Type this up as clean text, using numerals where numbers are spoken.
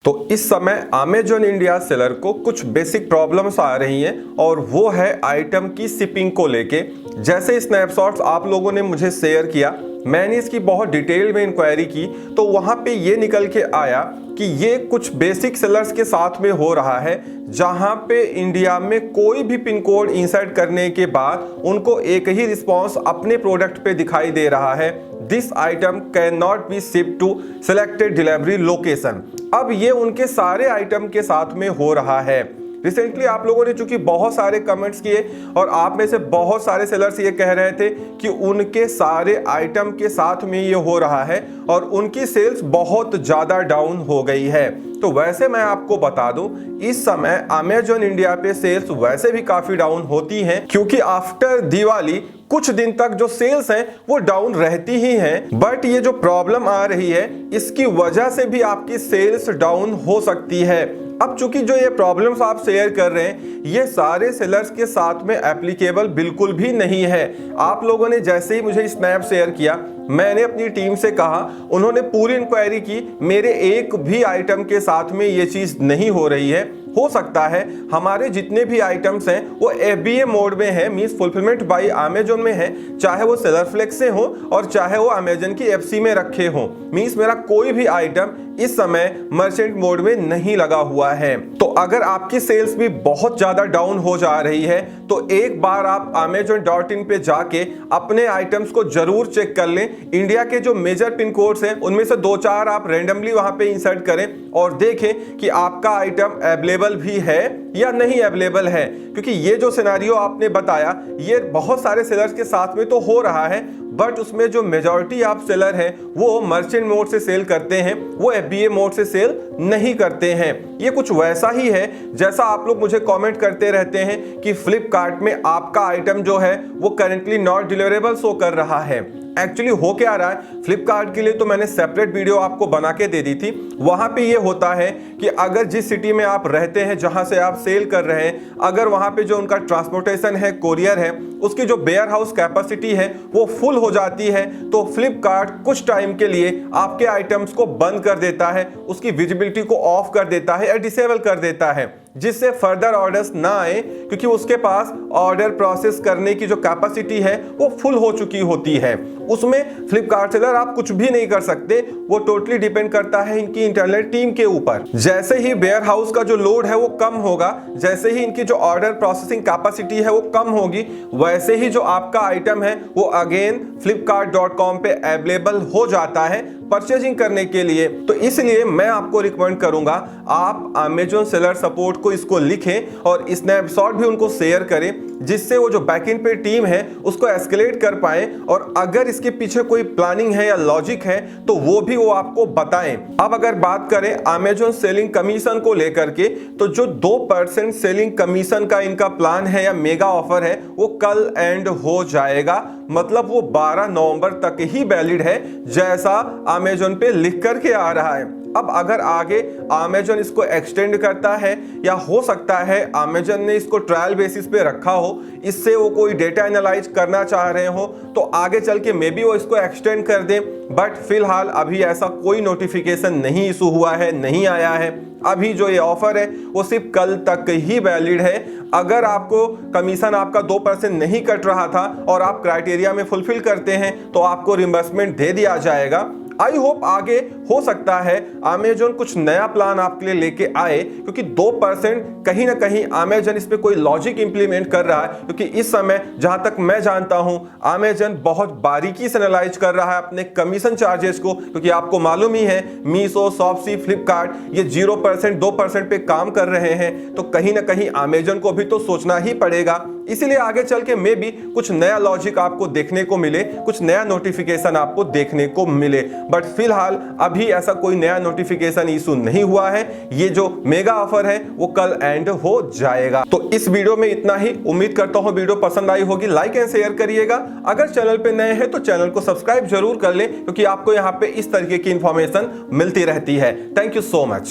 तो इस समय अमेजॉन इंडिया सेलर को कुछ बेसिक प्रॉब्लम्स आ रही हैं और वो है आइटम की शिपिंग को लेके। जैसे स्नैपशॉट्स आप लोगों ने मुझे शेयर किया, मैंने इसकी बहुत डिटेल में इंक्वायरी की तो वहाँ पे ये निकल के आया कि ये कुछ बेसिक सेलर्स के साथ में हो रहा है, जहाँ पे इंडिया में कोई भी पिन कोड इंसर्ट करने के बाद उनको एक ही रिस्पॉन्स अपने प्रोडक्ट पे दिखाई दे रहा है, this item can not be ship to selected delivery location. अब ये उनके सारे आइटम के साथ में हो रहा है। रिसेंटली आप लोगों ने चूंकि बहुत सारे कमेंट्स किए और आप में से बहुत सारे सेलर्स ये कह रहे थे कि उनके सारे आइटम के साथ में ये हो रहा है और उनकी सेल्स बहुत ज़्यादा डाउन हो गई है। तो वैसे मैं आपको बता दूं, इस समय अमेजॉन इंडिया पे सेल्स वैसे भी काफ़ी डाउन होती हैं, क्योंकि आफ्टर दिवाली कुछ दिन तक जो सेल्स हैं वो डाउन रहती ही हैं। बट ये जो प्रॉब्लम आ रही है इसकी वजह से भी आपकी सेल्स डाउन हो सकती है। अब चूंकि जो ये प्रॉब्लम्स आप शेयर कर रहे हैं ये सारे सेलर्स के साथ में एप्लीकेबल बिल्कुल भी नहीं है। आप लोगों ने जैसे ही मुझे स्नैप शेयर किया, मैंने अपनी टीम से कहा, उन्होंने पूरी इंक्वायरी की, मेरे एक भी आइटम के साथ में ये चीज़ नहीं हो रही है। हो सकता है हमारे जितने भी आइटम्स हैं वो FBA मोड में है, मींस फुलफिलमेंट बाय अमेजॉन में है, चाहे वो सेलर फ्लेक्स से हो और चाहे वो अमेजॉन की FC में रखे हो। मींस मेरा कोई भी आइटम इस समय मर्चेंट मोड में नहीं लगा हुआ है। तो अगर आपकी सेल्स भी बहुत ज्यादा डाउन हो जा रही है तो एक बार आप amazon.in पे जाके अपने आइटम्स को जरूर चेक कर लें। इंडिया के जो मेजर पिन कोड्स हैं उनमें से 2-4 आप रेंडमली वहां पे इंसर्ट करें और देखें कि आपका आइटम अवेलेबल भी है या नहीं अवेलेबल है। क्योंकि ये जो सिनेरियो आपने बताया ये बहुत सारे सेलर्स के साथ में तो हो रहा है, बट उसमें जो मेजॉरिटी आप सेलर हैं वो मर्चेंट मोड से सेल करते हैं, वो FBA मोड से सेल नहीं करते हैं। ये कुछ वैसा ही है जैसा आप लोग मुझे कमेंट करते रहते हैं कि फ्लिपकार्ट में आपका आइटम जो है वो करेंटली नॉट डिलीवरेबल शो कर रहा है। एक्चुअली हो क्या रहा है, फ्लिपकार्ट के लिए तो मैंने सेपरेट वीडियो आपको बना के दे दी थी। वहां पे ये होता है कि अगर जिस सिटी में आप रहते हैं जहां से आप सेल कर रहे हैं, अगर वहां पे जो उनका ट्रांसपोर्टेशन है, कोरियर है, उसकी जो वेयर हाउस कैपेसिटी है वो फुल हो जाती है तो फ्लिपकार्ट कुछ टाइम के लिए आपके आइटम्स को बंद कर देता है, उसकी विजिबिलिटी को ऑफ कर देता है या डिसेबल कर देता है, जिससे फर्दर ऑर्डर्स ना आए, क्योंकि उसके पास ऑर्डर प्रोसेस करने की जो कैपेसिटी है वो फुल हो चुकी होती है। उसमें फ्लिपकार्ट सेलर आप कुछ भी नहीं कर सकते, वो टोटली डिपेंड करता है इनकी इंटरनल टीम के ऊपर। जैसे ही वेयर हाउस का जो लोड है वो कम होगा, जैसे ही इनकी जो ऑर्डर प्रोसेसिंग कैपेसिटी है वो कम होगी, वैसे ही जो आपका आइटम है वो अगेन flipkart.com पे अवेलेबल हो जाता है परचेजिंग करने के लिए। तो इसलिए मैं आपको रिकमेंड करूंगा आप अमेजॉन सेलर सपोर्ट को इसको लिखें और स्नैपशॉट भी उनको शेयर करें, जिससे वो जो बैकएंड पे टीम है उसको एस्केलेट कर पाए और अगर इसके पीछे कोई प्लानिंग है या लॉजिक है तो वो भी वो आपको बताएं। अब अगर बात करें अमेजॉन सेलिंग कमीशन को लेकर के, तो जो 2% सेलिंग कमीशन का इनका प्लान है या मेगा ऑफर है वो कल एंड हो जाएगा। मतलब वो 12 नवंबर तक ही वैलिड है जैसा अमेजॉन पे लिख करके आ रहा है। अब अगर आगे अमेजॉन इसको एक्सटेंड करता है या हो सकता है अमेजॉन ने इसको ट्रायल बेसिस पे रखा हो, इससे वो कोई डेटा एनालाइज करना चाह रहे हो तो आगे चल के मे बी वो इसको एक्सटेंड कर दें, बट फिलहाल अभी ऐसा कोई नोटिफिकेशन नहीं इशू हुआ है, नहीं आया है। अभी जो ये ऑफर है वो सिर्फ कल तक ही वैलिड है। अगर आपको कमीशन आपका 2% नहीं कट रहा था और आप क्राइटेरिया में फुलफिल करते हैं तो आपको रिम्बर्समेंट दे दिया जाएगा। आई होप आगे हो सकता है अमेजॉन कुछ नया प्लान आपके लिए लेके आए, क्योंकि 2% कहीं ना कहीं अमेजॉन इस पे कोई लॉजिक इंप्लीमेंट कर रहा है। क्योंकि इस समय जहां तक मैं जानता हूं अमेजॉन बहुत बारीकी से एनालाइज कर रहा है अपने कमीशन चार्जेस को, क्योंकि आपको मालूम ही है मीशो, शॉपसी, फ्लिपकार्ट ये 0%, 2% पे काम कर रहे हैं, तो कहीं ना कहीं अमेजॉन को भी तो सोचना ही पड़ेगा। इसीलिए आगे चल के मे भी कुछ नया लॉजिक आपको देखने को मिले, कुछ नया नोटिफिकेशन आपको देखने को मिले, बट फिलहाल अभी ऐसा कोई नया नोटिफिकेशन इशू नहीं हुआ है। ये जो मेगा ऑफर है वो कल एंड हो जाएगा। तो इस वीडियो में इतना ही। उम्मीद करता हूं वीडियो पसंद आई होगी, लाइक एंड शेयर करिएगा। अगर चैनल पे नए हैं तो चैनल को सब्सक्राइब जरूर कर लें, क्योंकि आपको यहाँ पे इस तरीके की इंफॉर्मेशन मिलती रहती है। Thank you so much.